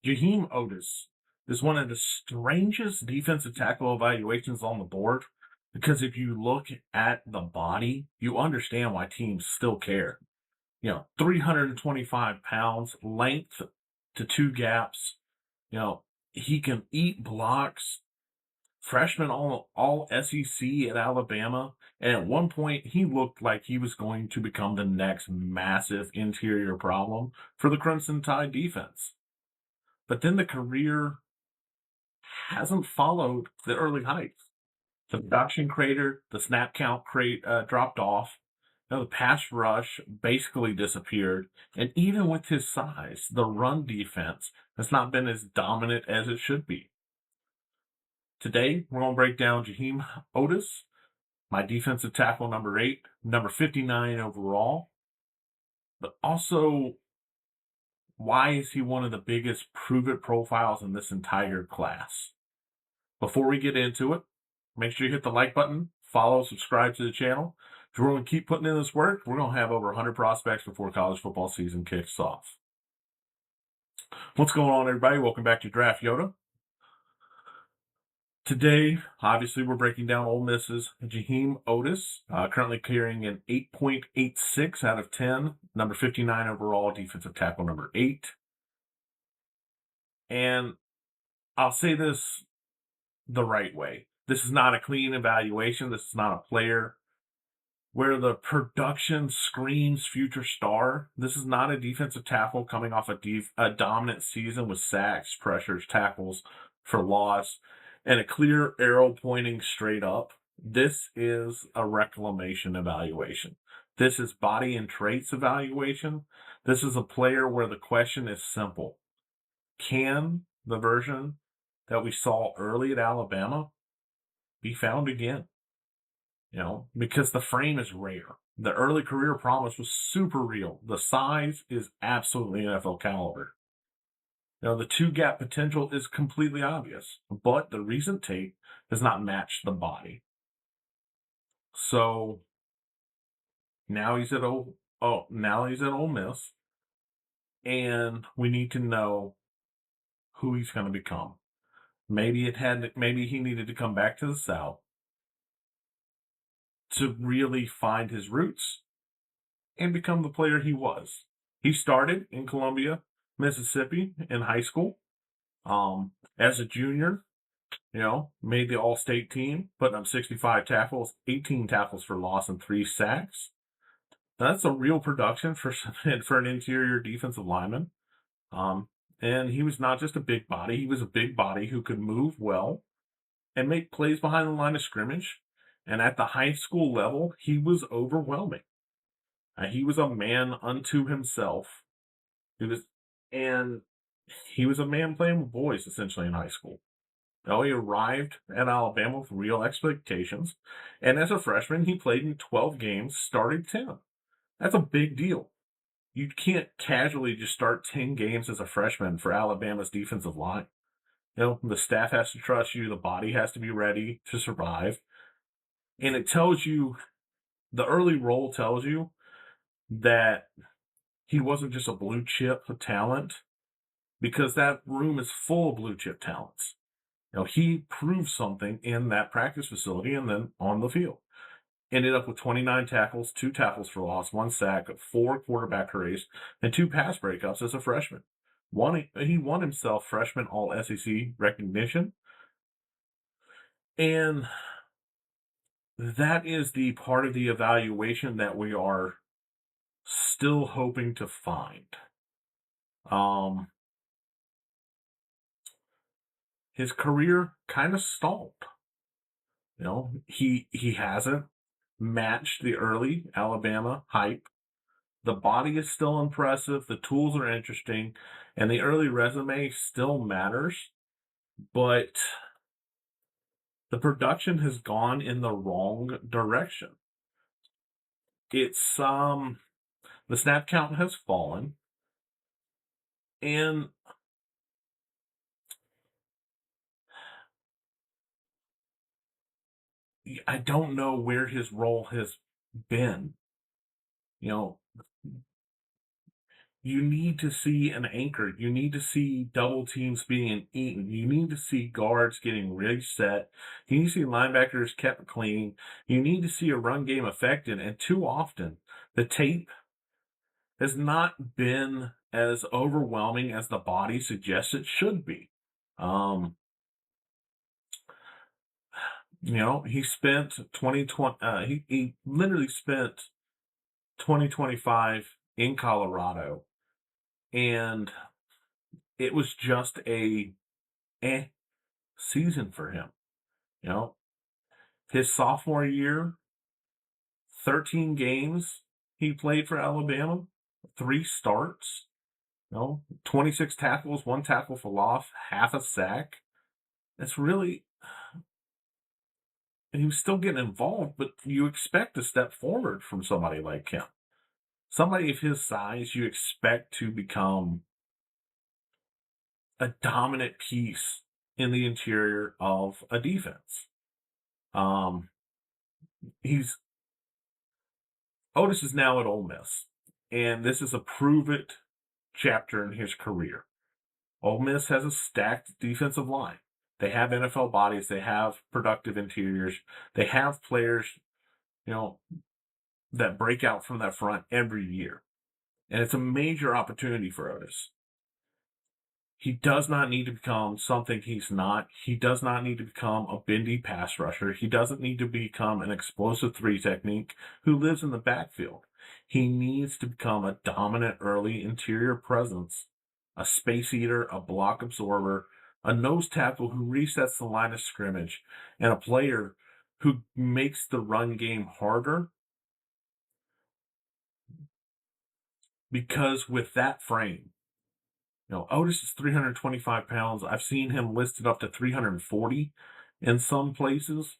Jaheim Oatis is one of the strangest defensive tackle evaluations on the board because if you look at the body, you understand why teams still care. 325 pounds, length to two gaps. He can eat blocks. Freshman all SEC at Alabama. And at one point, he looked like he was going to become the next massive interior problem for the Crimson Tide defense. But then the career hasn't followed the early heights. The production crater, the snap count dropped off. The pass rush basically disappeared. And even with his size, the run defense has not been as dominant as it should be. Today, we're going to break down Jaheim Oatis, my defensive tackle number 8, number 59 overall. But also, why is he one of the biggest prove-it profiles in this entire class? Before we get into it, make sure you hit the like button, follow, subscribe to the channel. If we're going to keep putting in this work, we're going to have over 100 prospects before college football season kicks off. What's going on, everybody? Welcome back to Draft Yoda. Today, obviously, we're breaking down Ole Miss's Jaheim Oatis, currently carrying an 8.86 out of 10, number 59 overall, defensive tackle number 8. And I'll say this the right way. This is not a clean evaluation. This is not a player where the production screams future star. This is not a defensive tackle coming off a dominant season with sacks, pressures, tackles for loss, and a clear arrow pointing straight up. This is a reclamation evaluation. This is body and traits evaluation. This is a player where the question is simple. Can the version that we saw early at Alabama be found again? Because the frame is rare. The early career promise was super real. The size is absolutely NFL caliber. The two-gap potential is completely obvious, but the recent tape does not match the body. So now he's at Ole Miss, and we need to know who he's going to become. Maybe he needed to come back to the South to really find his roots and become the player he was. He started in Columbia, Mississippi in high school. As a junior, made the all-state team, putting up 65 tackles, 18 tackles for loss, and 3 sacks. That's a real production for an interior defensive lineman. And he was not just a big body. He was a big body who could move well and make plays behind the line of scrimmage. And at the high school level, he was overwhelming. He was a man unto himself. He was a man playing with boys, essentially, in high school. He arrived at Alabama with real expectations, and as a freshman, he played in 12 games, started 10. That's a big deal. You can't casually just start 10 games as a freshman for Alabama's defensive line. The staff has to trust you, the body has to be ready to survive, and it tells you, the early roll tells you that he wasn't just a blue chip talent, because that room is full of blue chip talents. He proved something in that practice facility and then on the field. Ended up with 29 tackles, 2 tackles for loss, 1 sack, 4 quarterback hurries, and 2 pass breakups as a freshman. He won himself freshman All-SEC recognition. And that is the part of the evaluation that we are still hoping to find. His career kind of stalled. He hasn't matched the early Alabama hype. The body is still impressive. The tools are interesting. And the early resume still matters. But the production has gone in the wrong direction. It's, the snap count has fallen. And I don't know where his role has been. You need to see an anchor. You need to see double teams being eaten. You need to see guards getting reset. You need to see linebackers kept clean. You need to see a run game affected. And too often, the tape has not been as overwhelming as the body suggests it should be. Um, he spent 2020, he literally spent 2025 in Colorado, and it was just a eh season for him. You know, his sophomore year, 13 games he played for Alabama, 3 starts, 26 tackles, 1 tackle for loss, half a sack. It's really, he was still getting involved, but you expect a step forward from somebody like him. Somebody of his size, you expect to become a dominant piece in the interior of a defense. Um, he's Otis is now at Ole Miss, and this is a prove-it chapter in his career. Ole Miss has a stacked defensive line. They have NFL bodies. They have productive interiors. They have players, you know, that break out from that front every year. And it's a major opportunity for Otis. He does not need to become something he's not. He does not need to become a bendy pass rusher. He doesn't need to become an explosive 3 technique who lives in the backfield. He needs to become a dominant early interior presence, a space eater, a block absorber, a nose tackle who resets the line of scrimmage, and a player who makes the run game harder. Because with that frame, Otis is 325 pounds. I've seen him listed up to 340 in some places.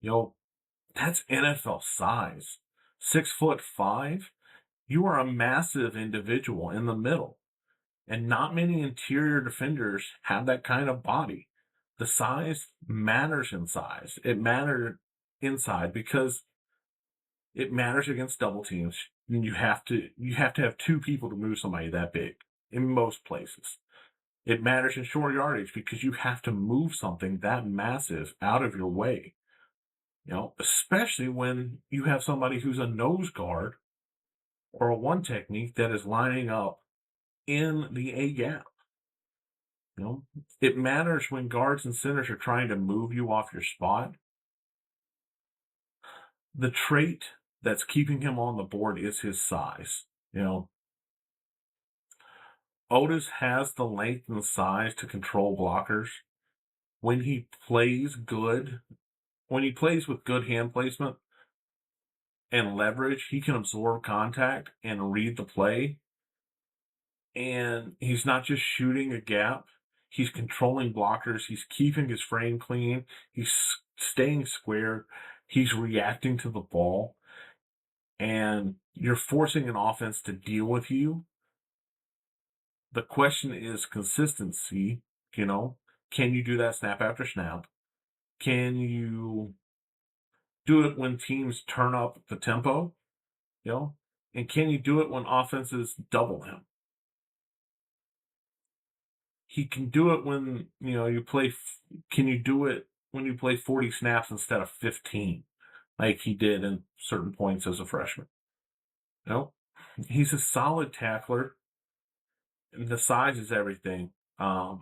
That's NFL size. 6'5". You are a massive individual in the middle. And not many interior defenders have that kind of body. The size matters in size. It matters inside because it matters against double teams. And you have to have 2 people to move somebody that big in most places. It matters in short yardage because you have to move something that massive out of your way. Especially when you have somebody who's a nose guard or a 1 technique that is lining up in the A gap. It matters when guards and centers are trying to move you off your spot. The trait that's keeping him on the board is his size. Otis has the length and size to control blockers. When he plays with good hand placement and leverage, he can absorb contact and read the play. And he's not just shooting a gap. He's controlling blockers. He's keeping his frame clean. He's staying square. He's reacting to the ball. And you're forcing an offense to deal with you. The question is consistency. Can you do that snap after snap? Can you do it when teams turn up the tempo? And can you do it when offenses double him? He can do it when, you play. Can you do it when you play 40 snaps instead of 15, like he did in certain points as a freshman? He's a solid tackler. And the size is everything. The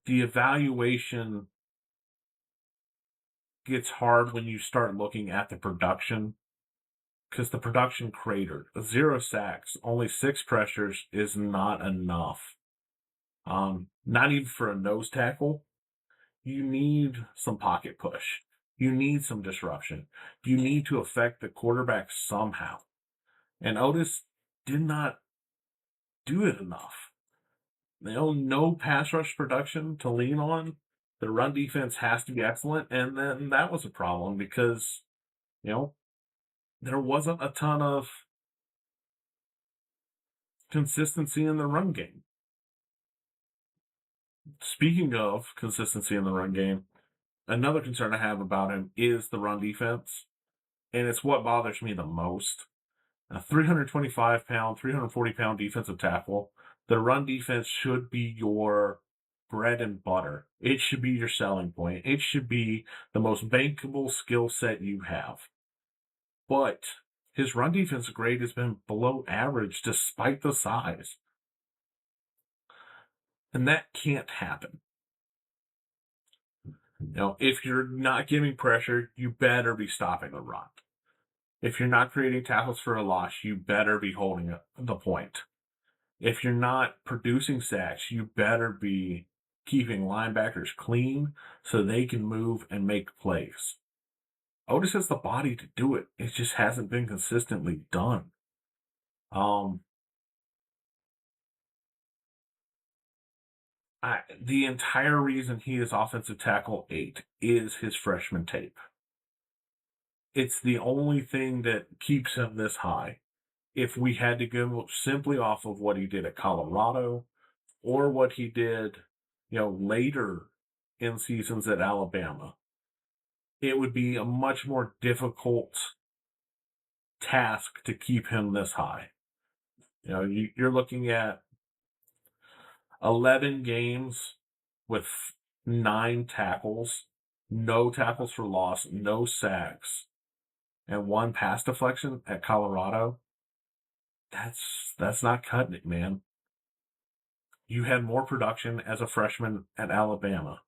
evaluation gets hard when you start looking at the production because the production cratered. 0 sacks, only 6 pressures is not enough. Not even for a nose tackle. You need some pocket push. You need some disruption. You need to affect the quarterback somehow. And Otis did not do it enough. No pass rush production to lean on. The run defense has to be excellent. And then that was a problem because, there wasn't a ton of consistency in the run game. Speaking of consistency in the run game, another concern I have about him is the run defense. and it's what bothers me the most. A 325-pound, 340-pound defensive tackle, the run defense should be your bread and butter. It should be your selling point. It should be the most bankable skill set you have. But his run defense grade has been below average despite the size. And that can't happen. If you're not giving pressure, you better be stopping the run. If you're not creating tackles for a loss, you better be holding the point. If you're not producing sacks, you better be keeping linebackers clean so they can move and make plays. Oatis has the body to do it. It just hasn't been consistently done. The entire reason he is offensive tackle 8 is his freshman tape. It's the only thing that keeps him this high. If we had to go simply off of what he did at Colorado or what he did, later in seasons at Alabama, it would be a much more difficult task to keep him this high. You're looking at 11 games with 9 tackles, no tackles for loss, no sacks, and 1 pass deflection at Colorado. That's not cutting it, man. You had more production as a freshman at Alabama.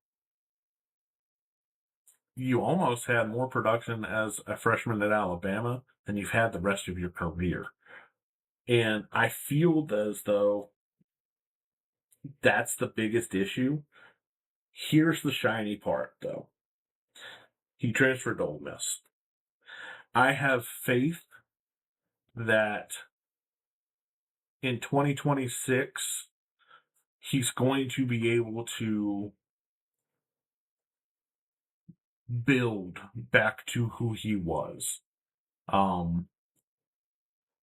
You almost had more production as a freshman at Alabama than you've had the rest of your career. And I feel as though that's the biggest issue. Here's the shiny part, though. He transferred to Ole Miss. I have faith that in 2026, he's going to be able to build back to who he was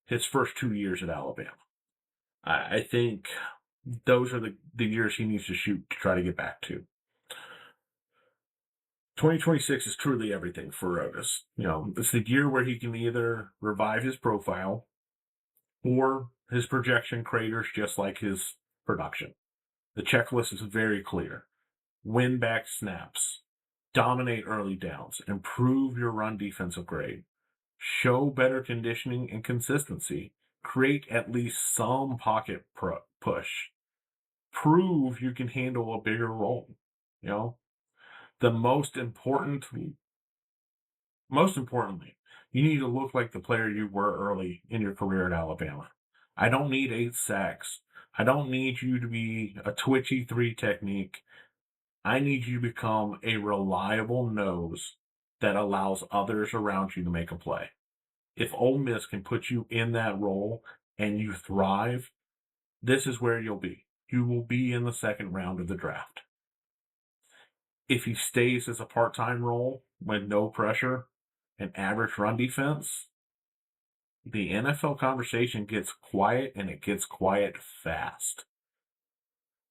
his first 2 years at Alabama. I think those are the years he needs to shoot to try to get back to. 2026 is truly everything for Oatis. It's the year where he can either revive his profile or his projection craters just like his production. The checklist is very clear. Win back snaps, dominate early downs, improve your run defensive grade, show better conditioning and consistency, create at least some pocket push, prove you can handle a bigger role. The most importantly, you need to look like the player you were early in your career at Alabama. I don't need 8 sacks. I don't need you to be a twitchy 3 technique. I need you to become a reliable nose that allows others around you to make a play. If Ole Miss can put you in that role and you thrive, this is where you'll be. You will be in the second round of the draft. If he stays as a part-time role with no pressure and average run defense, the NFL conversation gets quiet, and it gets quiet fast.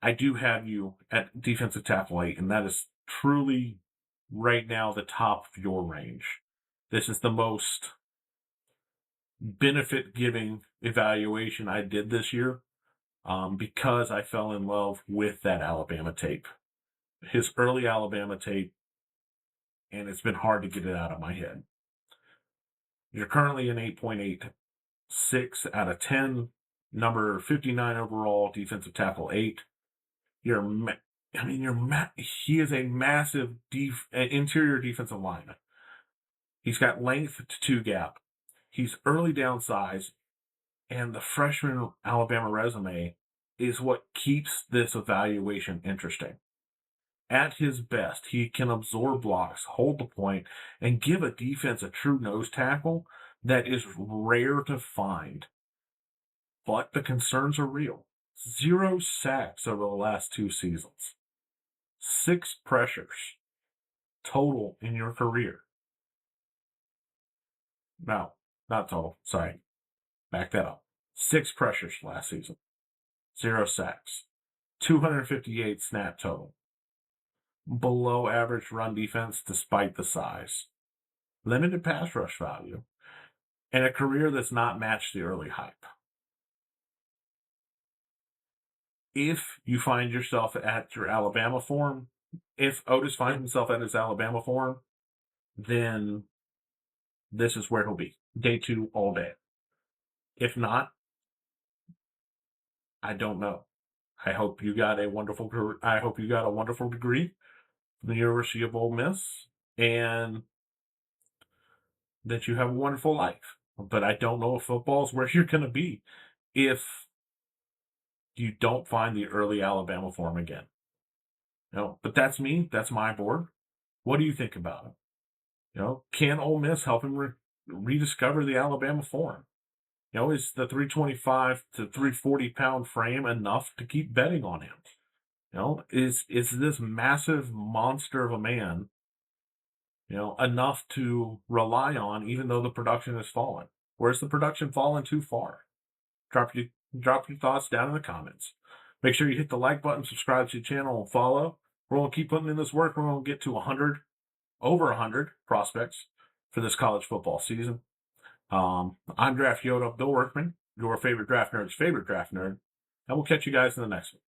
I do have you at defensive tackle 8, and that is truly right now the top of your range. This is the most benefit-giving evaluation I did this year because I fell in love with that Alabama tape. His early Alabama tape, and it's been hard to get it out of my head. You're currently an 8.86 out of 10, number 59 overall, defensive tackle 8. He is a massive interior defensive lineman. He's got length to 2 gap. He's early down size, and the freshman Alabama resume is what keeps this evaluation interesting. At his best, he can absorb blocks, hold the point, and give a defense a true nose tackle that is rare to find. But the concerns are real. 0 sacks over the last 2 seasons. 6 pressures total in your career. No, not total. Sorry. Back that up. 6 pressures last season. 0 sacks. 258 snap total. Below average run defense despite the size. limited pass rush value, and a career that's not matched the early hype. If you find yourself at your Alabama form, if Otis finds himself at his Alabama form, then this is where he'll be. Day 2 all day. If not, I don't know. I hope you got a wonderful degree from the University of Ole Miss, and that you have a wonderful life. But I don't know if football is where you're going to be if you don't find the early Alabama form again. But that's me. That's my board. What do you think about it? Can Ole Miss help him rediscover the Alabama form? Is the 325 to 340 pound frame enough to keep betting on him? Is this massive monster of a man, enough to rely on, even though the production has fallen? Where's the production fallen too far? Drop your thoughts down in the comments. Make sure you hit the like button, subscribe to the channel, and follow. We're going to keep putting in this work. We're going to get to over 100 prospects for this college football season. I'm Draft Yoda, Bill Workman, your favorite draft nerd's favorite draft nerd, and we'll catch you guys in the next one.